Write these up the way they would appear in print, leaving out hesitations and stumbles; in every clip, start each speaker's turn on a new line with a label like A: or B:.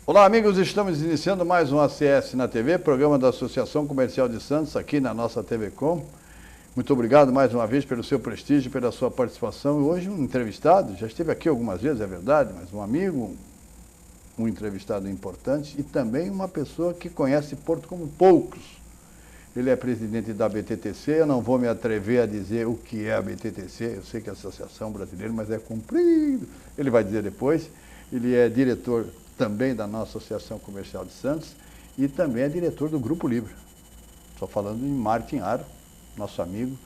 A: Olá, amigos, estamos iniciando mais um ACS na TV, programa da Associação Comercial de Santos, aqui na nossa TV Com. Muito obrigado mais uma vez pelo seu prestígio, pela sua participação. E hoje um entrevistado, já esteve aqui algumas vezes, é verdade, mas um amigo, um entrevistado importante e também uma pessoa que conhece Porto como poucos. Ele é presidente da BTTC, eu não vou me atrever a dizer o que é a BTTC, eu sei que é a Associação Brasileira, mas é comprido, ele vai dizer depois. Ele é diretor também da nossa Associação Comercial de Santos e também é diretor do Grupo Libra. Estou falando em Martin Aro, nosso amigo.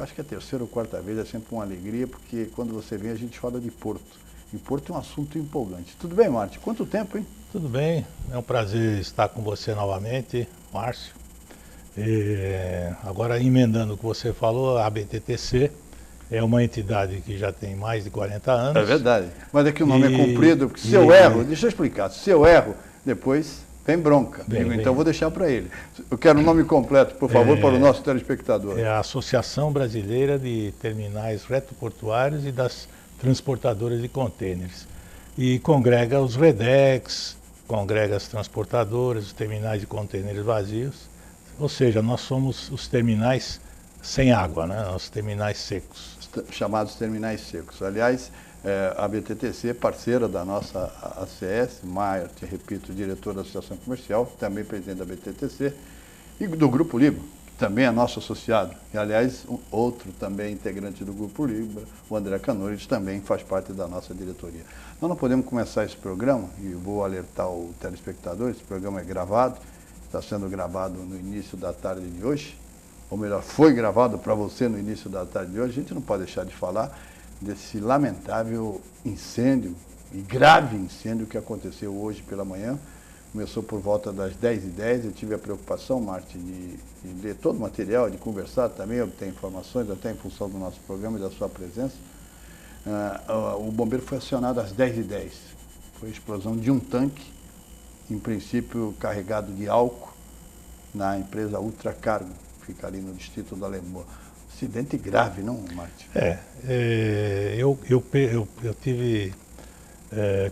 A: Acho que é a terceira ou quarta vez, é sempre uma alegria, porque quando você vem a gente fala de Porto. E Porto é um assunto empolgante. Tudo bem, Martin? Quanto tempo, hein?
B: Tudo bem, é um prazer estar com você novamente, Márcio. Agora, emendando o que você falou, a BTTC é uma entidade que já tem mais de 40 anos.
A: É verdade, mas é que o nome é comprido, porque se eu erro, deixa eu explicar, se eu erro, depois vem bronca. Então eu vou deixar para ele. Eu quero o nome completo, por favor, para o nosso telespectador.
B: É a Associação Brasileira de Terminais Retroportuários e das Transportadoras de Contêineres. E congrega os REDEX, congrega as transportadoras, os terminais de contêineres vazios. Ou seja, nós somos os terminais sem água, né? Os terminais secos.
A: Chamados terminais secos. Aliás, a BTTC, parceira da nossa ACS, Maia, te repito, diretor da Associação Comercial, também presidente da BTTC, e do Grupo Libra, que também é nosso associado. E, aliás, outro também integrante do Grupo Libra, o André Canores, também faz parte da nossa diretoria. Nós não podemos começar esse programa, e vou alertar o telespectador, esse programa é gravado, está sendo gravado no início da tarde de hoje, ou melhor, foi gravado para você no início da tarde de hoje. A gente não pode deixar de falar desse lamentável incêndio, e grave incêndio que aconteceu hoje pela manhã. Começou por volta das 10h10, eu tive a preocupação, Martin, de ler todo o material, de conversar também, obter informações, até em função do nosso programa e da sua presença. O bombeiro foi acionado às 10h10. Foi a explosão de um tanque, em princípio carregado de álcool, na empresa Ultracargo, fica ali no distrito da Lemoa. Acidente grave, não, Martin?
B: Eu tive,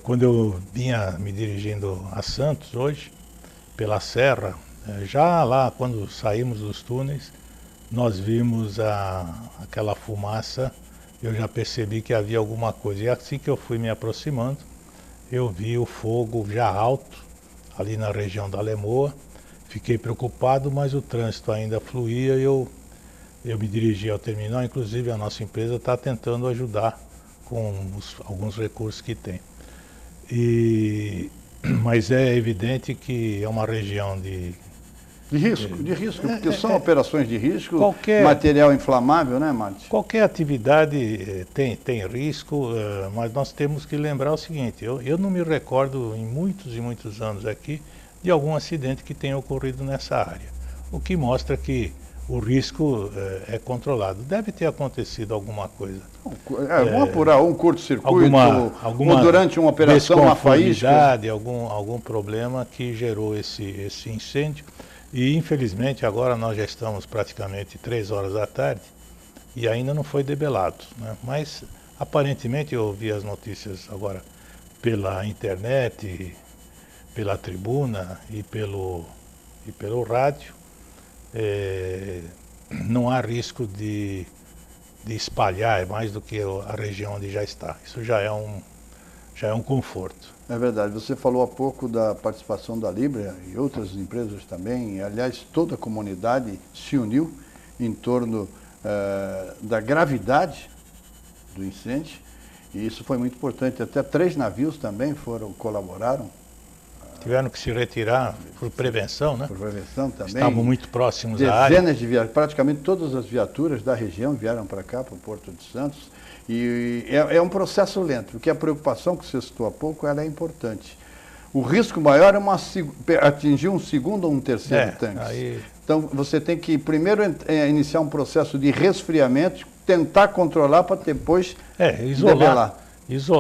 B: quando eu vinha me dirigindo a Santos hoje, pela Serra, já lá quando saímos dos túneis, nós vimos aquela fumaça, eu já percebi que havia alguma coisa. E assim que eu fui me aproximando, eu vi o fogo já alto, ali na região da Lemoa. Fiquei preocupado, mas o trânsito ainda fluía e eu me dirigi ao terminal. Inclusive a nossa empresa está tentando ajudar com alguns recursos que tem. Mas é evidente que é uma região de
A: risco, porque são operações de risco, material inflamável, né, Martin?
B: Qualquer atividade tem risco, mas nós temos que lembrar o seguinte, eu não me recordo em muitos e muitos anos aqui de algum acidente que tenha ocorrido nessa área, o que mostra que o risco é controlado. Deve ter acontecido alguma coisa.
A: Vamos apurar um curto-circuito, ou durante uma operação, uma faísca.
B: Algum problema que gerou esse incêndio. E infelizmente agora nós já estamos praticamente 3 horas da tarde e ainda não foi debelado, né? Mas aparentemente eu ouvi as notícias agora pela internet, pela tribuna e pelo rádio. Não há risco de espalhar mais do que a região onde já está. Isso já é um conforto.
A: É verdade. Você falou há pouco da participação da Libra e outras empresas também. Aliás, toda a comunidade se uniu em torno da gravidade do incêndio. E isso foi muito importante. Até 3 navios também colaboraram.
B: Tiveram que se retirar por prevenção, né?
A: Por prevenção também.
B: Estavam muito próximos da área.
A: Dezenas de viaturas, praticamente todas as viaturas da região vieram para cá, para o Porto de Santos. E é um processo lento, porque a preocupação que você citou há pouco, ela é importante. O risco maior é atingir um segundo ou um terceiro tanque. Então você tem que primeiro iniciar um processo de resfriamento, tentar controlar para depois
B: isolar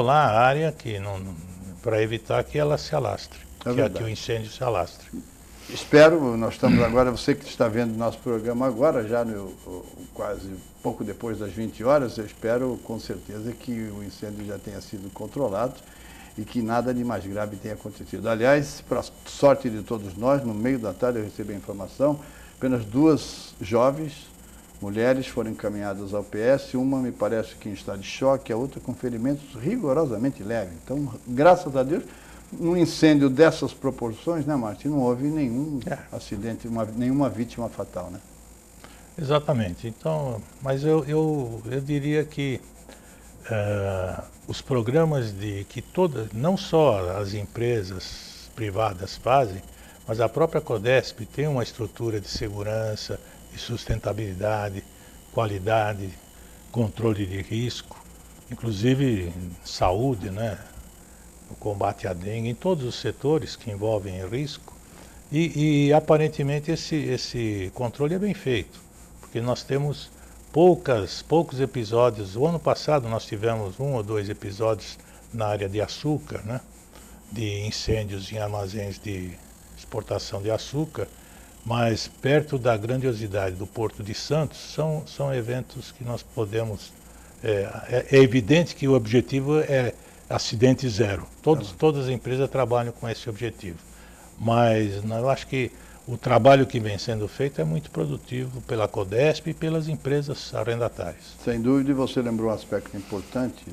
B: a área para evitar que ela se alastre. Que o incêndio se alastre.
A: Espero, nós estamos agora, você que está vendo nosso programa agora, já quase pouco depois das 20 horas, eu espero com certeza que o incêndio já tenha sido controlado e que nada de mais grave tenha acontecido. Aliás, para sorte de todos nós, no meio da tarde eu recebi a informação, apenas 2 jovens mulheres foram encaminhadas ao PS, uma me parece que em estado de choque, a outra com ferimentos rigorosamente leves. Então, graças a Deus, num incêndio dessas proporções, né, Martim, não houve nenhum acidente, nenhuma vítima fatal, né?
B: Exatamente. Então, mas eu diria que os programas que não só as empresas privadas fazem, mas a própria Codesp tem uma estrutura de segurança, de sustentabilidade, qualidade, controle de risco, inclusive saúde, né? O combate à dengue, em todos os setores que envolvem risco. E aparentemente esse controle é bem feito, porque nós temos poucos episódios. O ano passado nós tivemos 1 ou 2 episódios na área de açúcar, né? De incêndios em armazéns de exportação de açúcar, mas perto da grandiosidade do Porto de Santos, são eventos que nós podemos... É evidente que o objetivo é acidente zero. Todas as empresas trabalham com esse objetivo. Mas eu acho que o trabalho que vem sendo feito é muito produtivo pela Codesp e pelas empresas arrendatárias.
A: Sem dúvida, e você lembrou um aspecto importante.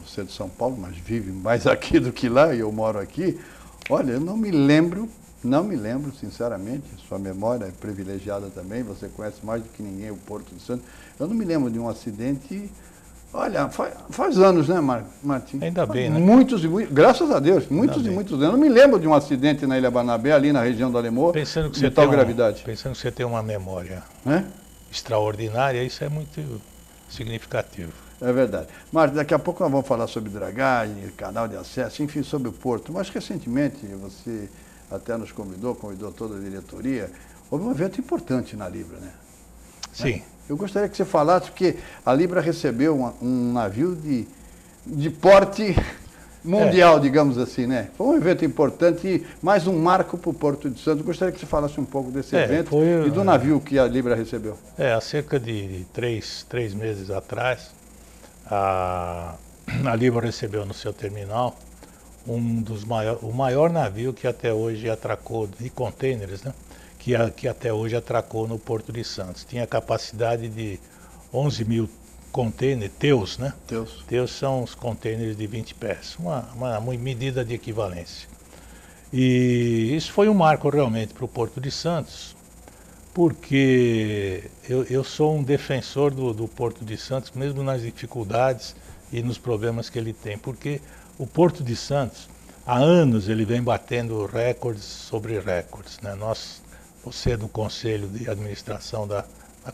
A: Você é de São Paulo, mas vive mais aqui do que lá, e eu moro aqui. Olha, eu não me lembro, sinceramente, sua memória é privilegiada também, você conhece mais do que ninguém o Porto de Santos. Eu não me lembro de um acidente, olha, faz anos, né, Martim?
B: Ainda bem, né?
A: Muitos e muitos, graças a Deus, muitos e muitos anos. Eu não me lembro de um acidente na Ilha Barnabé, ali na região do Alemoa, de tal gravidade.
B: Pensando que você tem uma memória
A: né?
B: Extraordinária, isso é muito significativo.
A: É verdade. Martim, daqui a pouco nós vamos falar sobre dragagem, canal de acesso, enfim, sobre o Porto. Mas recentemente você até nos convidou toda a diretoria, houve um evento importante na Libra, né?
B: Sim.
A: Eu gostaria que você falasse, porque a Libra recebeu um navio de porte mundial, digamos assim, né? Foi um evento importante e mais um marco para o Porto de Santos. Eu gostaria que você falasse um pouco desse evento e do navio que a Libra recebeu.
B: Há cerca de três meses atrás, a Libra recebeu no seu terminal o maior navio que até hoje atracou, de contêineres, né? Que até hoje atracou no Porto de Santos. Tinha capacidade de 11 mil contêineres, TEUs, né? TEUs são os contêineres de 20 pés, uma medida de equivalência. E isso foi um marco realmente para o Porto de Santos, porque eu sou um defensor do Porto de Santos, mesmo nas dificuldades e nos problemas que ele tem, porque o Porto de Santos, há anos, ele vem batendo recordes sobre recordes, né? Você do Conselho de Administração da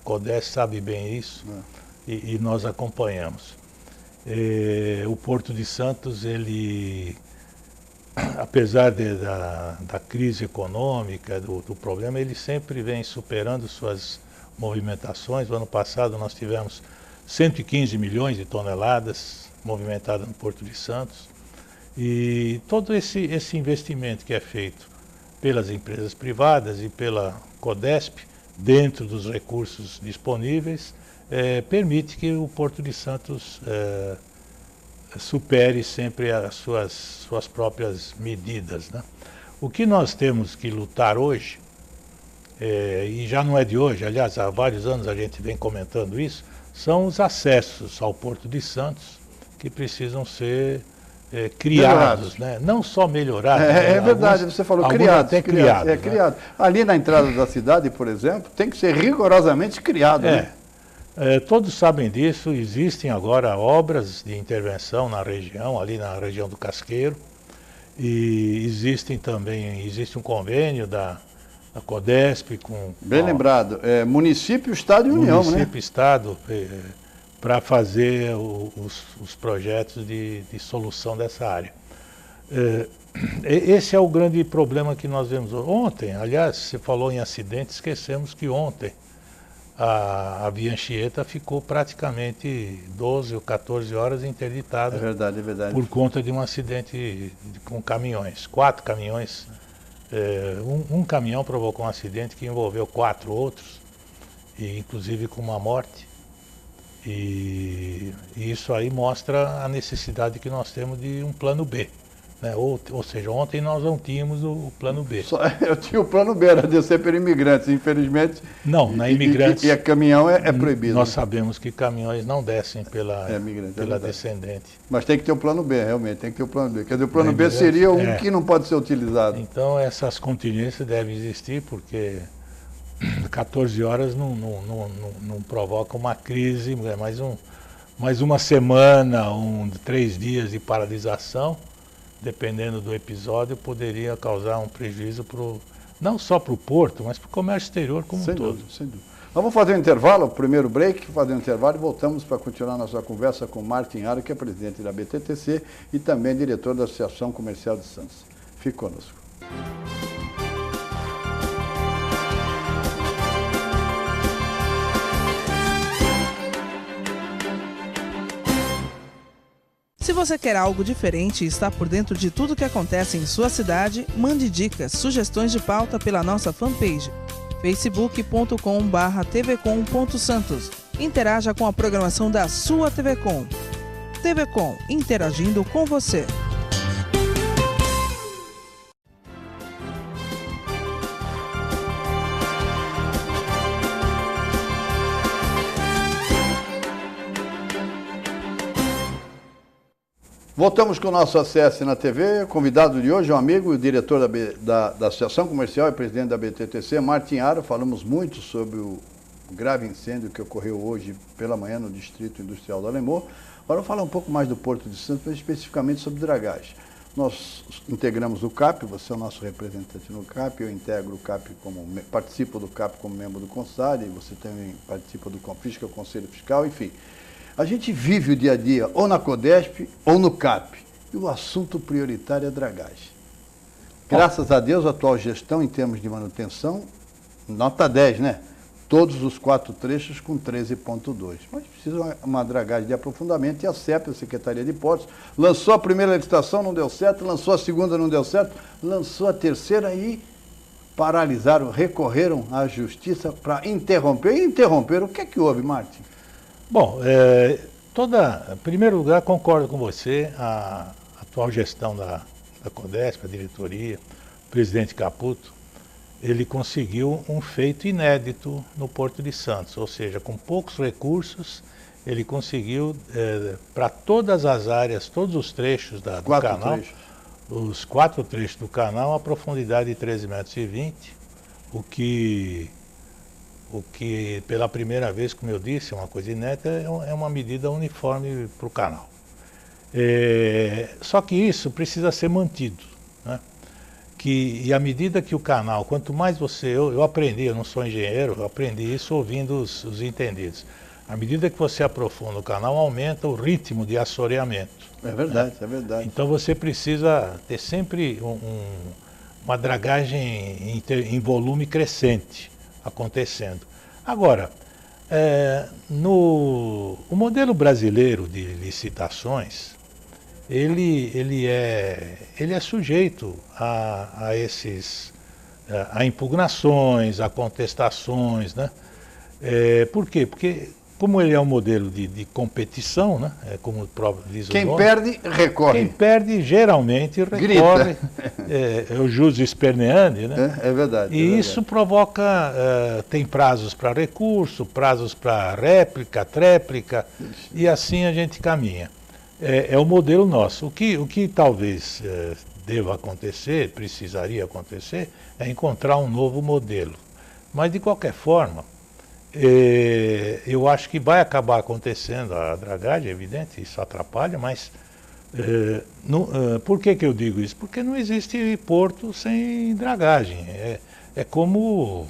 B: Codesp sabe bem isso, e nós acompanhamos. O Porto de Santos, ele, apesar da crise econômica, do problema, ele sempre vem superando suas movimentações. No ano passado nós tivemos 115 milhões de toneladas movimentadas no Porto de Santos. E todo esse investimento que é feito pelas empresas privadas e pela Codesp, dentro dos recursos disponíveis, permite que o Porto de Santos supere sempre as suas próprias medidas, né? O que nós temos que lutar hoje, e já não é de hoje, aliás, há vários anos a gente vem comentando isso, são os acessos ao Porto de Santos que precisam ser criados, né? Não só melhorados.
A: É verdade, você falou criados.
B: Até criados.
A: Né? Criado. Ali na entrada da cidade, por exemplo, tem que ser rigorosamente criado. Né?
B: Todos sabem disso, existem agora obras de intervenção na região, ali na região do Casqueiro, e existe um convênio da Codesp com...
A: Bem lembrado, município, estado e união, né?
B: Município, estado, para fazer os projetos de solução dessa área. Esse é o grande problema que nós vemos ontem. Aliás, você falou em acidente, esquecemos que ontem a Via Anchieta ficou praticamente 12 ou 14 horas interditada.
A: É verdade, é verdade.
B: Por conta de um acidente com caminhões, 4 caminhões. Um caminhão provocou um acidente que envolveu 4 outros, e inclusive com uma morte. E isso aí mostra a necessidade que nós temos de um plano B. né? Ou seja, ontem nós não tínhamos o plano B.
A: Eu tinha o plano B, era descer por imigrantes, infelizmente.
B: Não, na imigrantes...
A: E caminhão é proibido.
B: Nós
A: né?
B: sabemos que caminhões não descem pela descendente.
A: Mas tem que ter o plano B, realmente, tem que ter o plano B. Quer dizer, o plano B seria um que não pode ser utilizado.
B: Então, essas contingências devem existir, porque 14 horas não provoca uma crise, é mais uma semana, 3 dias de paralisação, dependendo do episódio, poderia causar um prejuízo não só para o porto, mas para o comércio exterior como um todo.
A: Sem dúvida. Nós vamos fazer um intervalo, o primeiro break, fazer um intervalo e voltamos para continuar nossa conversa com Martin Aro, que é presidente da BTTC e também diretor da Associação Comercial de Santos. Fique conosco.
C: Se você quer algo diferente e está por dentro de tudo que acontece em sua cidade, mande dicas, sugestões de pauta pela nossa fanpage facebook.com/tvcom.santos. Interaja com a programação da sua TV Com. TV Com, interagindo com você.
A: Voltamos com o nosso ACS na TV. O convidado de hoje é um amigo, o diretor da Associação Comercial e presidente da BTTC, Martin Aro. Falamos muito sobre o grave incêndio que ocorreu hoje pela manhã no Distrito Industrial do Alemão. Agora vou falar um pouco mais do Porto de Santos, mas especificamente sobre dragagem. Nós integramos o CAP, você é o nosso representante no CAP, eu integro o CAP participo do CAP como membro do CONSAD, você também participa do CONFISC, que é o Conselho Fiscal, enfim. A gente vive o dia a dia ou na CODESP ou no CAP. E o assunto prioritário é a dragagem. Graças a Deus, a atual gestão, em termos de manutenção, nota 10, né? Todos os 4 trechos com 13,2. Mas precisa uma dragagem de aprofundamento e a CEP, a Secretaria de Portos, lançou a primeira licitação, não deu certo, lançou a segunda, não deu certo, lançou a terceira e paralisaram, recorreram à Justiça para interromper. E interromperam. O que é que houve, Martin?
B: Bom, em primeiro lugar, concordo com você, a atual gestão da CODESP, a diretoria, o presidente Caputo, ele conseguiu um feito inédito no Porto de Santos, ou seja, com poucos recursos, ele conseguiu, para todas as áreas, todos os trechos do canal, os 4 trechos do canal, a profundidade de 13,20 metros, o que pela primeira vez, como eu disse, é uma coisa inédita, é uma medida uniforme para o canal. Só que isso precisa ser mantido, né? E à medida que o canal, quanto mais eu aprendi, eu não sou engenheiro, eu aprendi isso ouvindo os entendidos. À medida que você aprofunda o canal, aumenta o ritmo de assoreamento.
A: É verdade,
B: né?
A: É verdade.
B: Então você precisa ter sempre uma dragagem em volume crescente acontecendo. Agora, o modelo brasileiro de licitações, ele é sujeito a impugnações, a contestações, né? Por quê? Porque como ele é um modelo de competição, né? Como o próprio diz o nome,
A: quem perde, recorre.
B: Quem perde, geralmente, recorre. É o jus esperneandi, né?
A: É verdade.
B: E isso provoca, tem prazos para recurso, prazos para réplica, tréplica, e assim a gente caminha. É o modelo nosso. O que talvez deva acontecer, precisaria acontecer, é encontrar um novo modelo. Mas, de qualquer forma, eu acho que vai acabar acontecendo a dragagem, é evidente, isso atrapalha, mas por que eu digo isso? Porque não existe porto sem dragagem. É como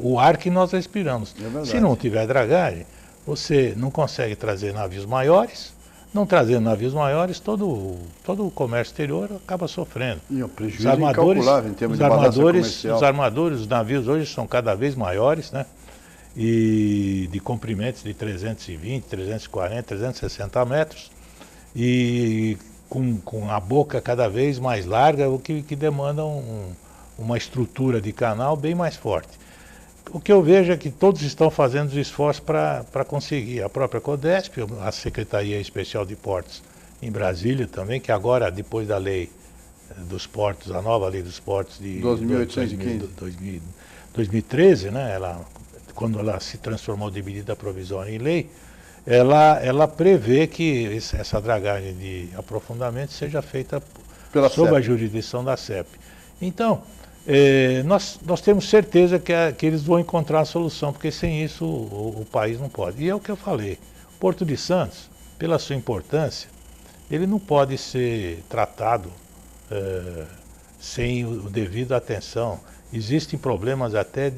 B: o ar que nós respiramos. Se não tiver dragagem, você não consegue trazer navios maiores. Não trazendo navios maiores, todo o comércio exterior acaba sofrendo.
A: E o prejuízo incalculável em termos de balança comercial.
B: Os armadores, os navios hoje são cada vez maiores, né? E de comprimentos de 320, 340, 360 metros. E com a boca cada vez mais larga, o que demanda uma estrutura de canal bem mais forte. O que eu vejo é que todos estão fazendo os esforços para conseguir. A própria CODESP, a Secretaria Especial de Portos, em Brasília também, que agora, depois da lei dos portos, a nova lei dos portos de 2013, né, quando ela se transformou de medida provisória em lei, ela prevê que essa dragagem de aprofundamento seja feita sob a jurisdição da CEP. Então, nós temos certeza que eles vão encontrar a solução, porque sem isso o país não pode. E é o que eu falei, o Porto de Santos, pela sua importância, ele não pode ser tratado sem o devido atenção. Existem problemas até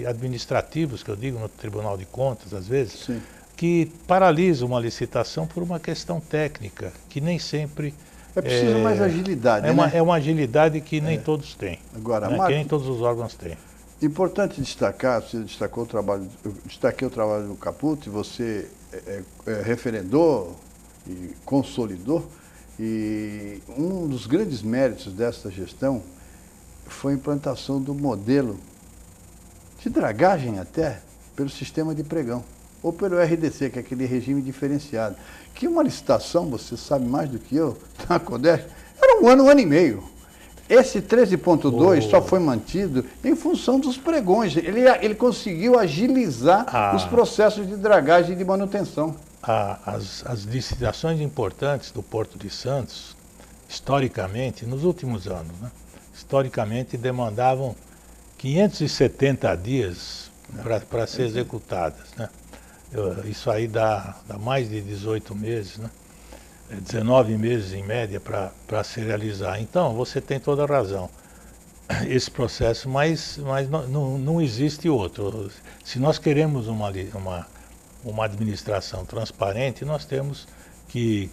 B: administrativos, que eu digo no Tribunal de Contas, às vezes, sim, que paralisam uma licitação por uma questão técnica, que nem sempre...
A: É preciso mais agilidade, né?
B: É uma agilidade que nem todos têm.
A: Agora,
B: né? Que nem todos os órgãos têm.
A: Importante destacar, você destacou o trabalho, eu destaquei o trabalho do Caputo, e você referendou e consolidou, e um dos grandes méritos dessa gestão foi a implantação do modelo de dragagem até pelo sistema de pregão, ou pelo RDC, que é aquele regime diferenciado, que uma licitação, você sabe mais do que eu, na Codesp, era um ano e meio. Esse 13.2 só foi mantido em função dos pregões. Ele conseguiu agilizar os processos de dragagem e de manutenção.
B: As licitações importantes do Porto de Santos, historicamente, nos últimos anos, né, historicamente demandavam 570 dias para ser executadas. Né? Isso aí dá mais de 18 meses, né? 19 meses em média para se realizar. Então, você tem toda a razão. Esse processo, mas não existe outro. Se nós queremos uma administração transparente, nós temos que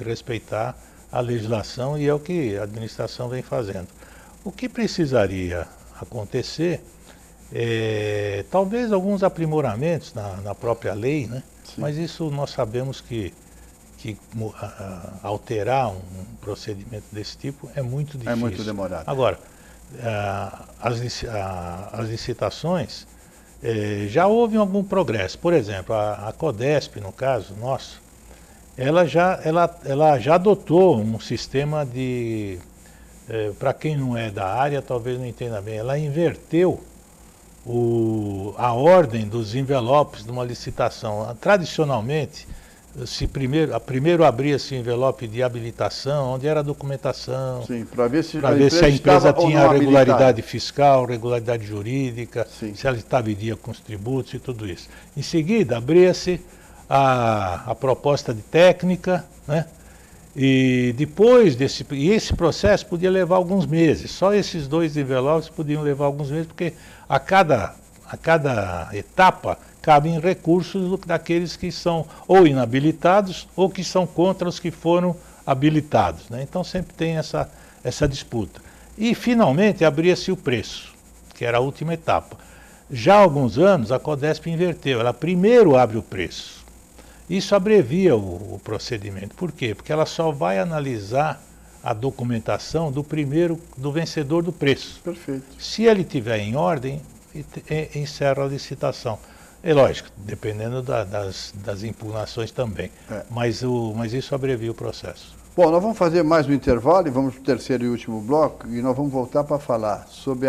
B: respeitar a legislação, e é o que a administração vem fazendo. O que precisaria acontecer talvez alguns aprimoramentos na própria lei, né? Mas isso nós sabemos que alterar um procedimento desse tipo é muito difícil.
A: É muito demorado.
B: Agora, as licitações, já houve algum progresso. Por exemplo, a Codesp, no caso nosso, ela já adotou um sistema de... para quem não é da área, talvez não entenda bem, ela inverteu a ordem dos envelopes de uma licitação. Tradicionalmente, primeiro abria-se o envelope de habilitação, onde era a documentação,
A: para ver se
B: a empresa tinha regularidade fiscal, regularidade jurídica, se ela estava em dia com os tributos e tudo isso. Em seguida, abria-se a proposta de técnica, né? E depois esse processo podia levar alguns meses. Só esses 2 envelopes podiam levar alguns meses, porque a cada etapa cabem recursos daqueles que são ou inabilitados ou que são contra os que foram habilitados, né? Então sempre tem essa disputa. E finalmente abria-se o preço, que era a última etapa. Já há alguns anos a Codesp inverteu, ela primeiro abre o preço. Isso abrevia o procedimento. Por quê? Porque ela só vai analisar a documentação do vencedor do preço.
A: Perfeito.
B: Se ele estiver em ordem, encerra a licitação. É lógico, dependendo das impugnações também. Mas isso abrevia o processo.
A: Bom, nós vamos fazer mais um intervalo e vamos para o terceiro e último bloco, e nós vamos voltar para falar sobre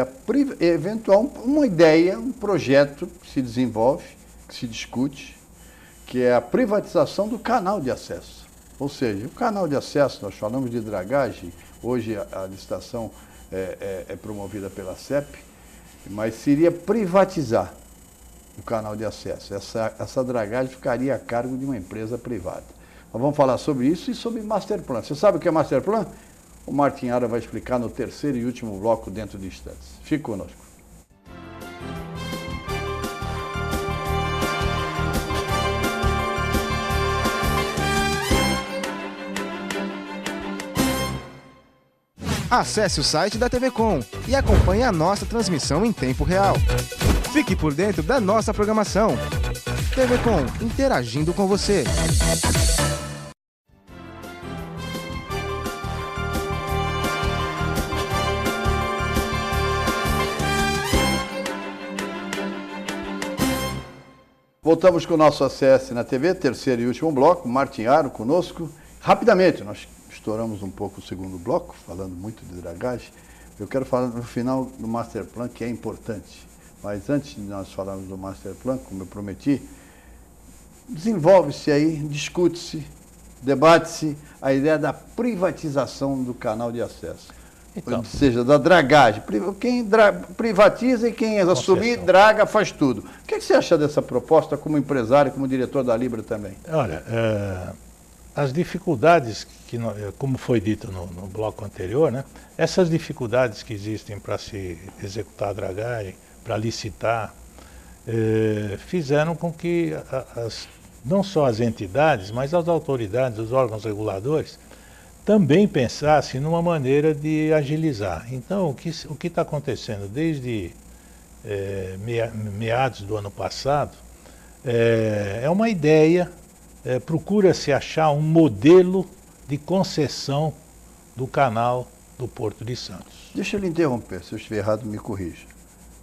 A: uma ideia, um projeto que se desenvolve, que se discute, que é a privatização do canal de acesso. Ou seja, o canal de acesso, nós falamos de dragagem, hoje a licitação é promovida pela CEP, mas seria privatizar o canal de acesso. Essa dragagem ficaria a cargo de uma empresa privada. Nós vamos falar sobre isso e sobre Master Plan. Você sabe o que é Master Plan? O Martim Ara vai explicar no terceiro e último bloco dentro de instantes. Fique conosco.
D: Acesse o site da TV Com e acompanhe a nossa transmissão em tempo real. Fique por dentro da nossa programação. TV Com, interagindo com você.
A: Voltamos com o nosso ACS na TV, terceiro e último bloco. Martim Aro conosco. Rapidamente, nós estouramos um pouco o segundo bloco, falando muito de dragagem. Eu quero falar no final do Master Plan, que é importante. Mas antes de nós falarmos do Master Plan, como eu prometi, desenvolve-se aí, discute-se, debate-se a ideia da privatização do canal de acesso. Então, ou seja, da dragagem. Quem privatiza e quem assumir, draga, faz tudo. O que você acha dessa proposta como empresário, como diretor da Libra também?
B: Olha, as dificuldades, como foi dito no bloco anterior, né, essas dificuldades que existem para se executar a dragagem, para licitar, fizeram com que não só as entidades, mas as autoridades, os órgãos reguladores, também pensassem numa maneira de agilizar. Então, o que está acontecendo desde meados do ano passado é uma ideia, procura-se achar um modelo de concessão do canal do Porto de Santos.
A: Deixa eu lhe interromper, se eu estiver errado, me corrija.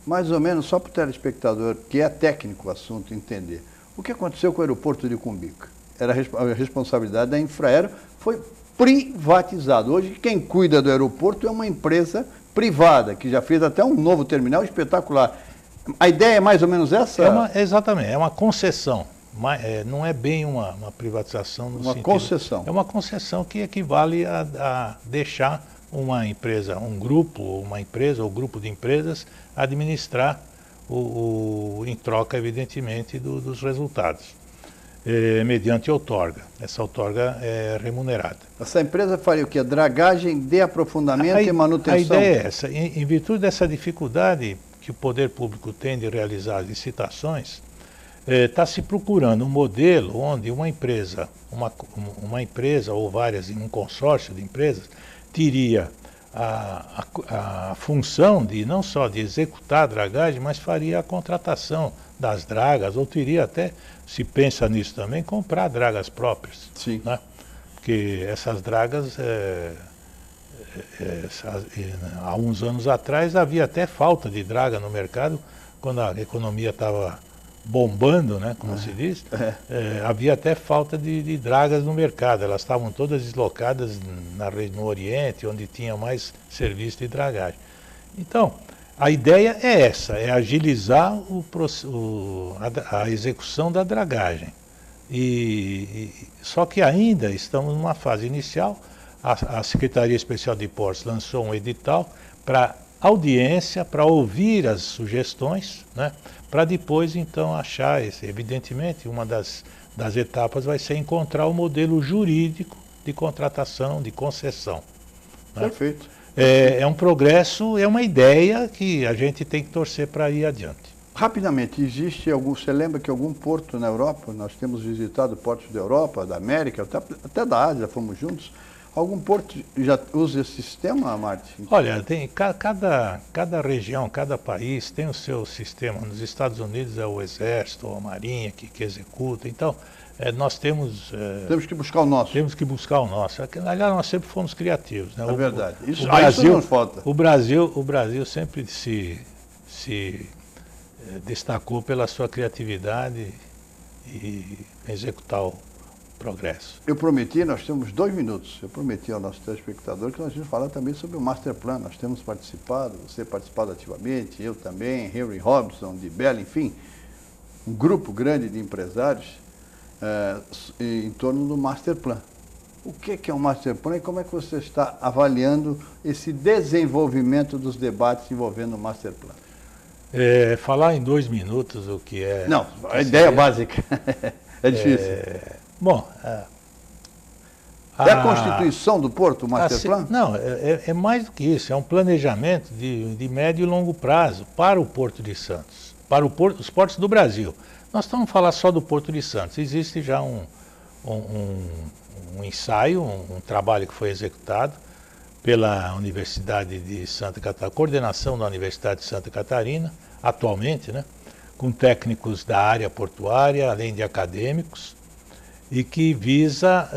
A: Mais ou menos, só para o telespectador, que é técnico o assunto, entender. O que aconteceu com o aeroporto de Cumbica? Era a responsabilidade da Infraero, foi privatizado. Hoje, quem cuida do aeroporto é uma empresa privada, que já fez até um novo terminal espetacular. A ideia é mais ou menos essa?
B: Exatamente, é uma concessão. Não é bem uma privatização no sentido... Uma concessão. É uma concessão que equivale a deixar uma empresa, um grupo, uma empresa ou grupo de empresas administrar em troca, evidentemente, dos resultados. Mediante outorga. Essa outorga é remunerada.
A: Essa empresa faria o quê? Dragagem de aprofundamento e manutenção?
B: A ideia é essa. Em virtude dessa dificuldade que o poder público tem de realizar as licitações, está se procurando um modelo onde uma empresa ou várias, um consórcio de empresas, teria a função de não só de executar a dragagem, mas faria a contratação das dragas, ou teria até, se pensa nisso também, comprar dragas próprias.
A: Sim.
B: Né? Porque essas dragas, há uns anos atrás, havia até falta de draga no mercado, quando a economia estava bombando, né, como se diz, havia até falta de dragas no mercado. Elas estavam todas deslocadas no Oriente, onde tinha mais serviço de dragagem. Então, a ideia é essa, é agilizar a execução da dragagem. Só que ainda estamos numa fase inicial. A Secretaria Especial de Portos lançou um edital para audiência, para ouvir as sugestões, né, para depois então achar, evidentemente, uma das etapas vai ser encontrar o modelo jurídico de contratação, de concessão. Né?
A: Perfeito.
B: É um progresso, é uma ideia que a gente tem que torcer para ir adiante.
A: Rapidamente, existe você lembra que algum porto na Europa, nós temos visitado portos da Europa, da América, até da Ásia, fomos juntos, algum porto já usa esse sistema, Martin?
B: Olha, tem, cada região, cada país tem o seu sistema. Nos Estados Unidos é o Exército ou a Marinha que executa. Então, nós temos...
A: temos que buscar o nosso.
B: Temos que buscar o nosso. Aliás, nós sempre fomos criativos. Né?
A: É verdade. Isso não falta.
B: O Brasil sempre se destacou pela sua criatividade e executar o progresso.
A: Eu prometi, nós temos 2 minutos, eu prometi ao nosso telespectador que nós vamos falar também sobre o Master Plan. Nós temos participado, você participado ativamente, eu também, Henry Robson, de Bela, enfim, um grupo grande de empresários em torno do Master Plan. O que é o Master Plan e como é que você está avaliando esse desenvolvimento dos debates envolvendo o Master Plan?
B: Falar em 2 minutos o que é...
A: Não, a ideia básica é difícil.
B: Bom,
A: é a constituição do Porto, o Master Plan?
B: Não, é mais do que isso, é um planejamento de médio e longo prazo para o Porto de Santos, para os portos do Brasil. Nós estamos falando só do Porto de Santos, existe já um ensaio, um trabalho que foi executado pela Universidade de Santa Catarina, coordenação da Universidade de Santa Catarina, atualmente, né, com técnicos da área portuária, além de acadêmicos, e que visa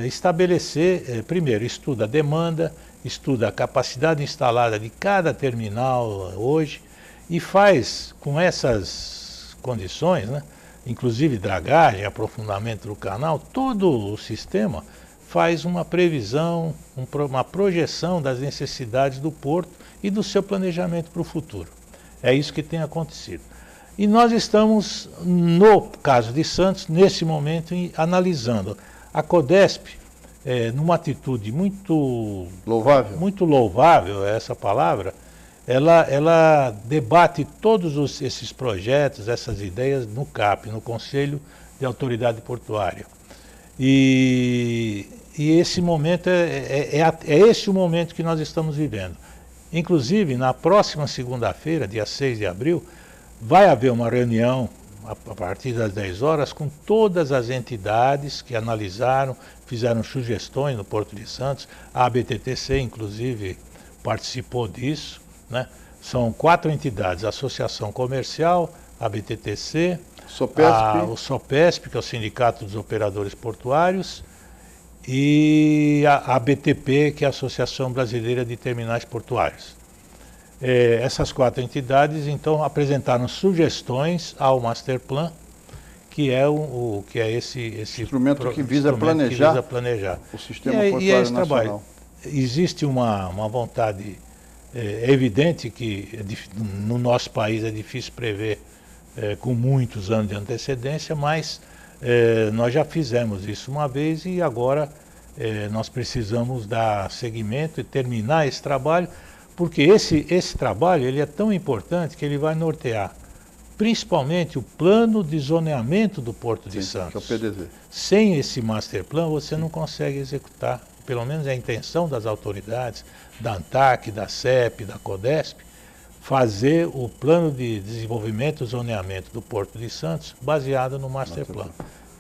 B: estabelecer, primeiro, estuda a demanda, estuda a capacidade instalada de cada terminal hoje e faz, com essas condições, né, inclusive dragagem, aprofundamento do canal, todo o sistema faz uma previsão, uma projeção das necessidades do porto e do seu planejamento para o futuro. É isso que tem acontecido. E nós estamos, no caso de Santos, nesse momento, analisando. A Codesp, numa atitude muito louvável, é essa palavra, ela debate todos esses projetos, essas ideias no CAP, no Conselho de Autoridade Portuária. E esse momento é esse o momento que nós estamos vivendo. Inclusive, na próxima segunda-feira, dia 6 de abril, vai haver uma reunião a partir das 10 horas com todas as entidades que analisaram, fizeram sugestões no Porto de Santos. A ABTTC, inclusive, participou disso, né? São 4 entidades: a Associação Comercial, a ABTTC, o SOPESP, que é o Sindicato dos Operadores Portuários, e a ABTP, que é a Associação Brasileira de Terminais Portuários. Essas 4 entidades, então, apresentaram sugestões ao Masterplan, que é esse
A: instrumento que visa planejar o sistema portuário nacional. Trabalho.
B: Existe uma vontade evidente que no nosso país é difícil prever com muitos anos de antecedência, mas nós já fizemos isso uma vez e agora nós precisamos dar seguimento e terminar esse trabalho, porque esse trabalho ele é tão importante que ele vai nortear principalmente o plano de zoneamento do Porto de Santos.
A: Que é o PDZ.
B: Sem esse master plan você não consegue executar, pelo menos é a intenção das autoridades, da ANTAC, da CEP, da CODESP, fazer o plano de desenvolvimento e zoneamento do Porto de Santos baseado no master plan.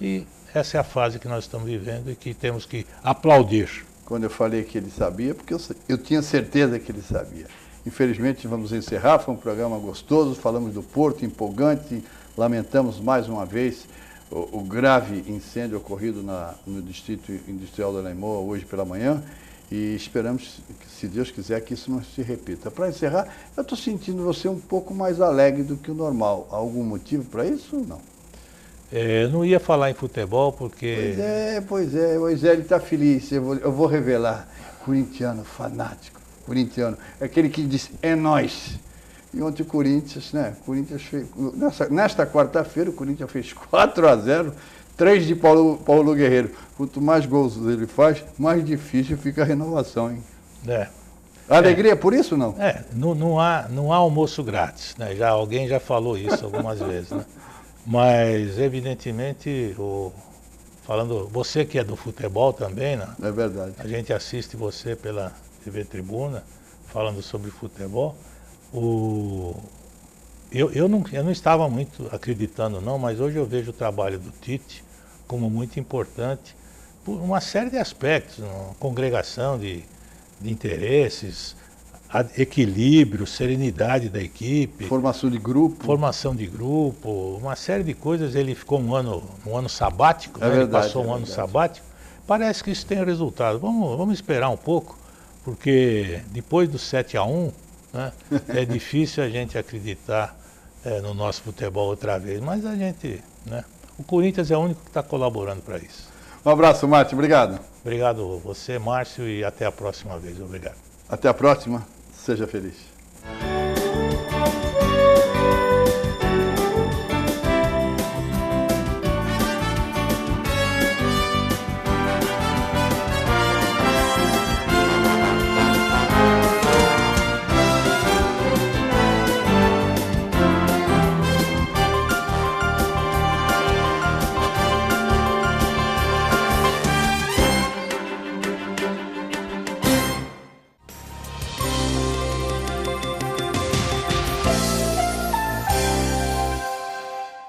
B: E essa é a fase que nós estamos vivendo e que temos que aplaudir.
A: Quando eu falei que ele sabia, porque eu tinha certeza que ele sabia. Infelizmente, vamos encerrar, foi um programa gostoso, falamos do Porto, empolgante, lamentamos mais uma vez o grave incêndio ocorrido no Distrito Industrial da Leimoa hoje pela manhã e esperamos, se Deus quiser, que isso não se repita. Para encerrar, eu estou sentindo você um pouco mais alegre do que o normal. Há algum motivo para isso ou não?
B: Eu não ia falar em futebol porque...
A: Pois é, ele está feliz, eu vou revelar. Corintiano, fanático, corintiano, é aquele que diz, é nós. E ontem o Corinthians, nesta quarta-feira, o Corinthians fez 4-0, 3 de Paulo Guerreiro. Quanto mais gols ele faz, mais difícil fica a renovação, hein? Alegria por isso, não?
B: Não há almoço grátis, né? Alguém já falou isso algumas vezes, né? Mas, evidentemente, você que é do futebol também, né?
A: É verdade.
B: A gente assiste você pela TV Tribuna, falando sobre futebol. Eu não estava muito acreditando, não, mas hoje eu vejo o trabalho do Tite como muito importante por uma série de aspectos, uma congregação de interesses, equilíbrio, serenidade da equipe.
A: Formação de grupo.
B: Uma série de coisas. Ele ficou um ano sabático, né? Ele passou um ano sabático. Parece que isso tem resultado. Vamos esperar um pouco, porque depois do 7-1, né, é difícil a gente acreditar no nosso futebol outra vez. Mas a gente, né, o Corinthians é o único que está colaborando para isso.
A: Um abraço, Márcio. Obrigado.
B: Obrigado você, Márcio, e até a próxima vez. Obrigado.
A: Até a próxima. Seja feliz.